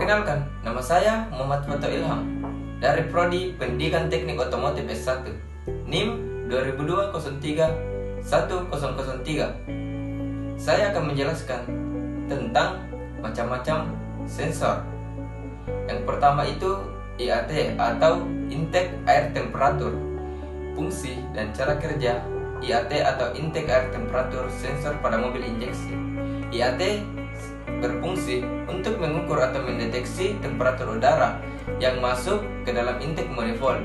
Perkenalkan, nama saya Muhammad Fato Ilham dari Prodi Pendidikan Teknik Otomotif S1, NIM 2002-03-1003. Saya akan menjelaskan tentang macam-macam sensor. Yang pertama itu IAT atau Intake Air Temperature. Fungsi dan cara kerja IAT atau Intake Air Temperature sensor pada mobil injeksi. IAT berfungsi untuk mengukur atau mendeteksi temperatur udara yang masuk ke dalam intake manifold.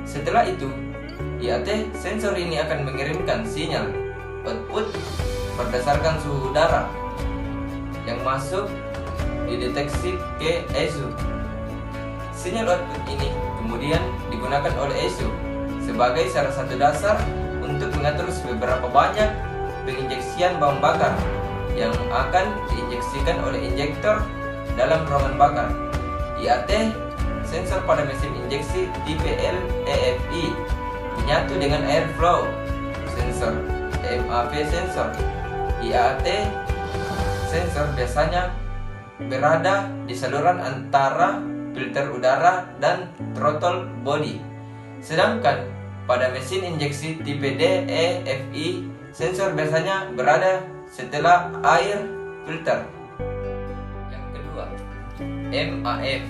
Setelah itu, IAT sensor ini akan mengirimkan sinyal output berdasarkan suhu udara yang masuk dideteksi ke ECU. Sinyal output ini kemudian digunakan oleh ECU sebagai salah satu dasar untuk mengatur seberapa banyak penginjeksian bahan bakar yang akan diinjeksikan oleh injektor dalam ruangan bakar. IAT sensor pada mesin injeksi tipe LEFI menyatu dengan airflow sensor MAP sensor. IAT sensor biasanya berada di saluran antara filter udara dan throttle body. Sedangkan pada mesin injeksi tipe DEFI sensor biasanya berada setelah air filter. Yang kedua, MAF,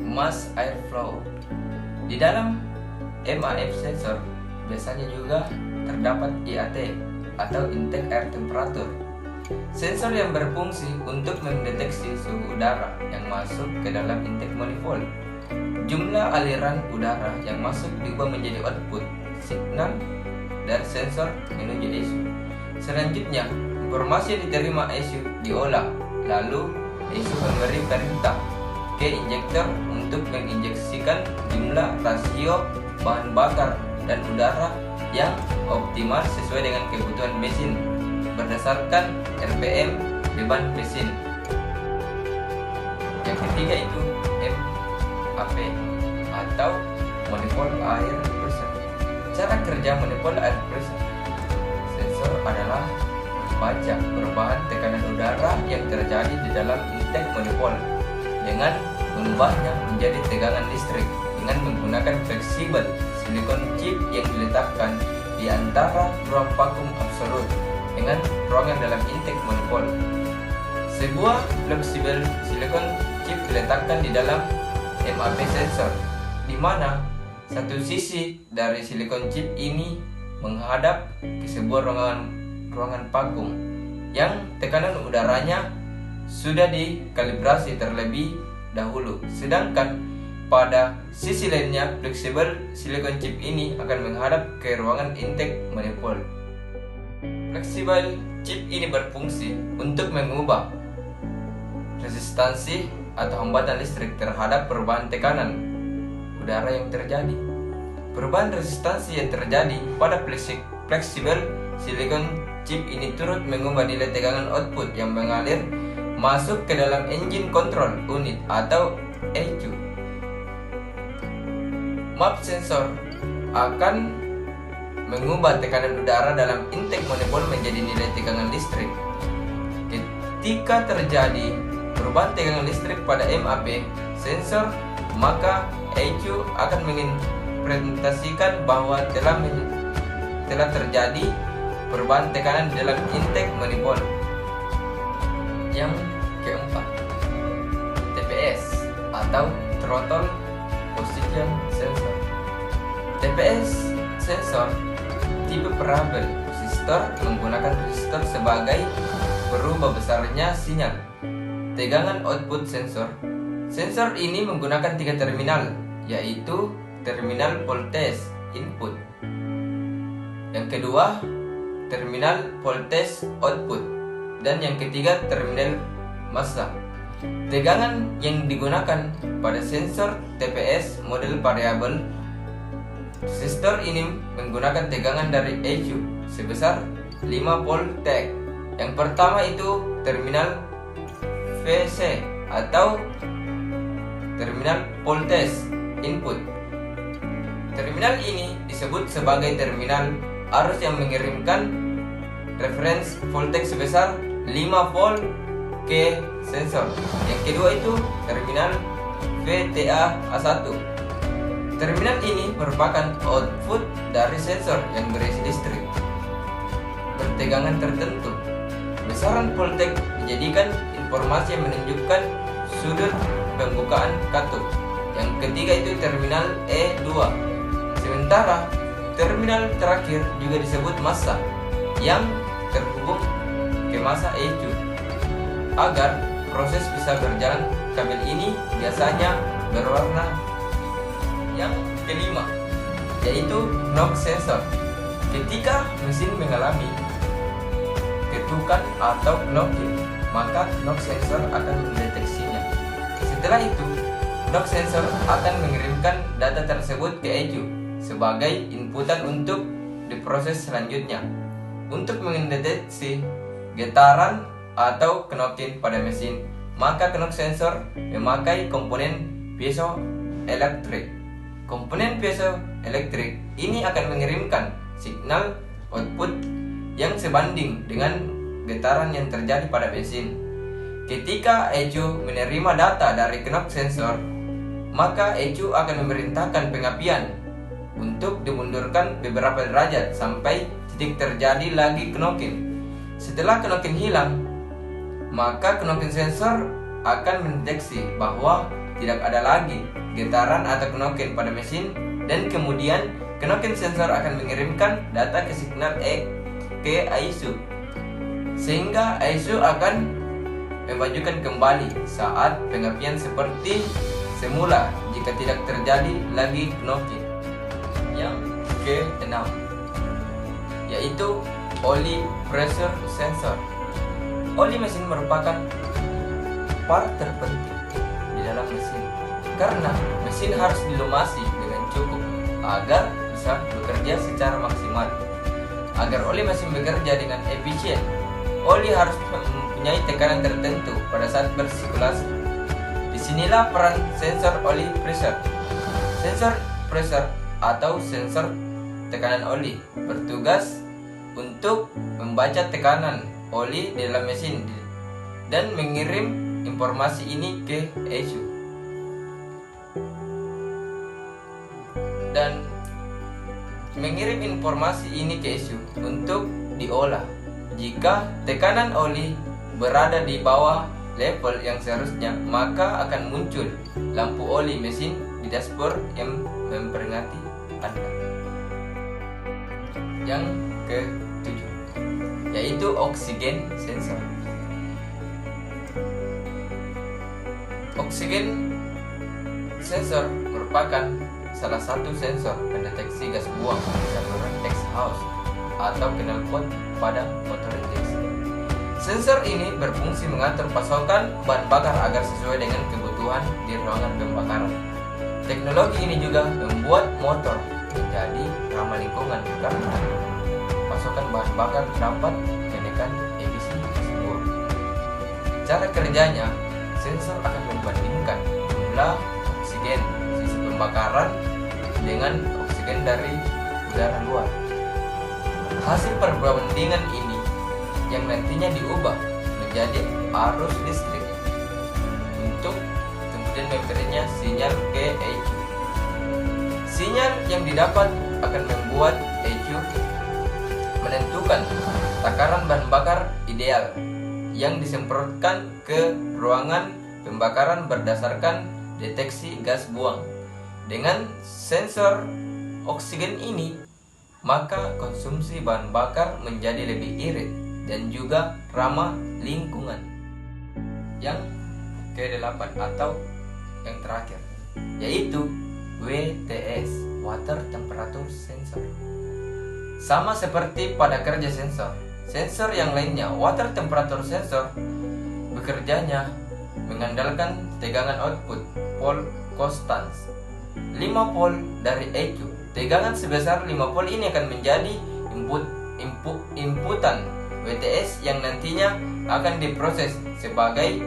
mass airflow. Di dalam MAF sensor biasanya juga terdapat IAT atau Intake Air Temperature, sensor yang berfungsi untuk mendeteksi suhu udara yang masuk ke dalam intake manifold. Jumlah aliran udara yang masuk diubah menjadi output signal dari sensor menuju ECU. Selanjutnya, informasi yang diterima ECU diolah, lalu ECU memberi perintah ke injektor untuk menginjeksikan jumlah rasio bahan bakar dan udara yang optimal sesuai dengan kebutuhan mesin berdasarkan RPM beban mesin. Yang ketiga itu MAP atau Manifold Air Pressure. Cara kerja Manifold Air Pressure sensor adalah membaca perubahan tekanan udara yang terjadi di dalam intake manifold dengan mengubahnya menjadi tegangan listrik dengan menggunakan fleksibel silikon chip yang diletakkan di antara ruang vakum absolut dengan ruangan dalam intake manifold. Sebuah fleksibel silikon chip diletakkan di dalam MAP sensor, di mana satu sisi dari silikon chip ini menghadap ke sebuah ruangan vakum yang tekanan udaranya sudah dikalibrasi terlebih dahulu. Sedangkan pada sisi lainnya, fleksibel silikon chip ini akan menghadap ke ruangan intake manifold. Fleksibel chip ini berfungsi untuk mengubah resistansi atau hambatan listrik terhadap perubahan tekanan udara yang terjadi. Perubahan resistansi yang terjadi pada fleksibel silikon chip ini turut mengubah nilai tegangan output yang mengalir masuk ke dalam engine control unit atau ECU. MAP sensor akan mengubah tekanan udara dalam intake manifold menjadi nilai tegangan listrik. Ketika terjadi perubahan tegangan listrik pada MAP sensor, maka ECU akan menginterpretasikan bahwa telah terjadi perubahan tekanan dalam intake manifold. Yang keempat, TPS atau Throttle Position Sensor. TPS sensor tipe parabel resistor menggunakan resistor sebagai berubah besarnya sinyal tegangan output sensor. Sensor ini menggunakan 3 terminal, yaitu terminal voltage input, yang kedua terminal voltage output, dan yang ketiga terminal massa. Tegangan yang digunakan pada sensor TPS model variabel resistor ini menggunakan tegangan dari ECU sebesar 5 volt tag. Yang pertama itu terminal VC atau terminal voltage input. Terminal ini disebut sebagai terminal arus yang mengirimkan reference voltage sebesar 5 volt ke sensor. Yang kedua itu terminal VTA-A1. Terminal ini merupakan output dari sensor yang berisi listrik bertegangan tertentu. Besaran voltage dijadikan informasi yang menunjukkan sudut pembukaan katode. Yang ketiga itu terminal E2. Sementara terminal terakhir juga disebut massa yang terhubung ke massa ECU. Agar proses bisa berjalan, kabel ini biasanya berwarna. Yang kelima yaitu knock sensor. Ketika mesin mengalami ketukan atau knocking, maka knock sensor akan mendeteksinya. Setelah itu, knock sensor akan mengirimkan data tersebut ke ECU sebagai inputan untuk diproses selanjutnya. Untuk mendeteksi getaran atau knocking pada mesin, maka knock sensor memakai komponen piezoelektrik. Komponen piezoelektrik ini akan mengirimkan signal output yang sebanding dengan getaran yang terjadi pada mesin. Ketika ECU menerima data dari knock sensor, maka ECU akan memerintahkan pengapian untuk dimundurkan beberapa derajat sampai titik terjadi lagi knocking. Setelah knocking hilang, maka knocking sensor akan mendeteksi bahwa tidak ada lagi getaran atau knocking pada mesin, dan kemudian knocking sensor akan mengirimkan data ke signal ke ISU, sehingga ISU akan memajukan kembali saat pengapian seperti semula jika tidak terjadi lagi knocking. Yang ke-6 yaitu oli pressure sensor. Oli mesin merupakan part terpenting di dalam mesin, karena mesin harus dilumasi dengan cukup agar bisa bekerja secara maksimal. Agar oli mesin bekerja dengan efisien, oli harus mempunyai tekanan tertentu pada saat bersirkulasi. Disinilah peran sensor oli pressure. Sensor pressure atau sensor tekanan oli bertugas untuk membaca tekanan oli di dalam mesin dan mengirim informasi ini ke ECU. Dan mengirim informasi ini ke ECU untuk diolah. Jika tekanan oli berada di bawah level yang seharusnya, maka akan muncul lampu oli mesin di dashboard yang memperingati Anda. Yang ke-7 yaitu oksigen sensor. Oksigen sensor merupakan salah satu sensor pendeteksi gas buang di saluran exhaust atau knalpot pada motor injeksi. Sensor ini berfungsi mengatur pasokan bahan bakar agar sesuai dengan kebutuhan di ruangan pembakaran. Teknologi ini juga membuat motor menjadi ramah lingkungan karena pasokan bahan bakar dapat menekan emisi gas buang. Cara kerjanya, sensor akan membandingkan jumlah oksigen sisa pembakaran dengan oksigen dari udara luar. Hasil perbandingan ini yang nantinya diubah menjadi arus listrik untuk kemudian memberinya sinyal ke ECU. Sinyal yang didapat akan membuat ECU menentukan takaran bahan bakar ideal yang disemprotkan ke ruangan pembakaran berdasarkan deteksi gas buang. Dengan sensor oksigen ini, maka konsumsi bahan bakar menjadi lebih irit dan juga ramah lingkungan. Yang ke-8 atau yang terakhir yaitu WTS, Water Temperature Sensor. Sama seperti pada kerja sensor yang lainnya, water temperature sensor bekerjanya mengandalkan tegangan output pole constants 5 volt dari ECU. Tegangan sebesar 5 volt ini akan menjadi inputan WTS yang nantinya akan diproses sebagai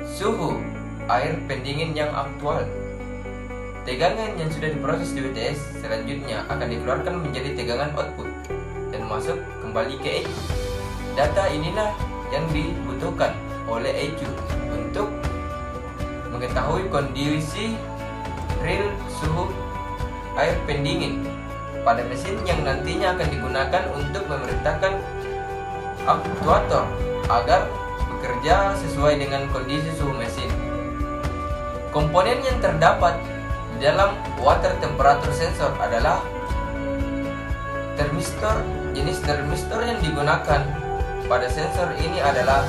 suhu air pendingin yang aktual. Tegangan yang sudah diproses di WTS selanjutnya akan dikeluarkan menjadi tegangan output dan masuk kembali ke ECU. Data inilah yang dibutuhkan oleh ECU untuk mengetahui kondisi real suhu air pendingin pada mesin yang nantinya akan digunakan untuk memerintahkan aktuator agar bekerja sesuai dengan kondisi suhu mesin. Komponen yang terdapat di dalam water temperature sensor adalah termistor. Jenis termistor yang digunakan pada sensor ini adalah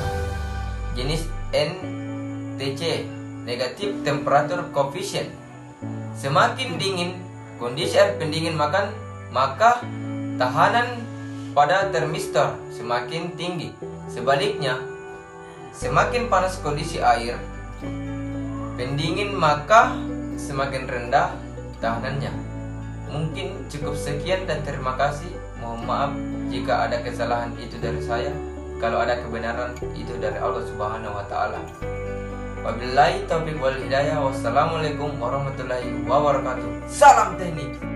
jenis NTC, Negative Temperature Coefficient. Semakin dingin kondisi air pendingin maka tahanan pada termistor semakin tinggi. Sebaliknya, semakin panas kondisi air pendingin maka semakin rendah tahanannya. Mungkin cukup sekian dan terima kasih. Mohon maaf jika ada kesalahan itu dari saya. Kalau ada kebenaran itu dari Allah Subhanahu wa taala. Wabillahi taufiq wal hidayah. Wassalamualaikum warahmatullahi wabarakatuh. Salam teknik.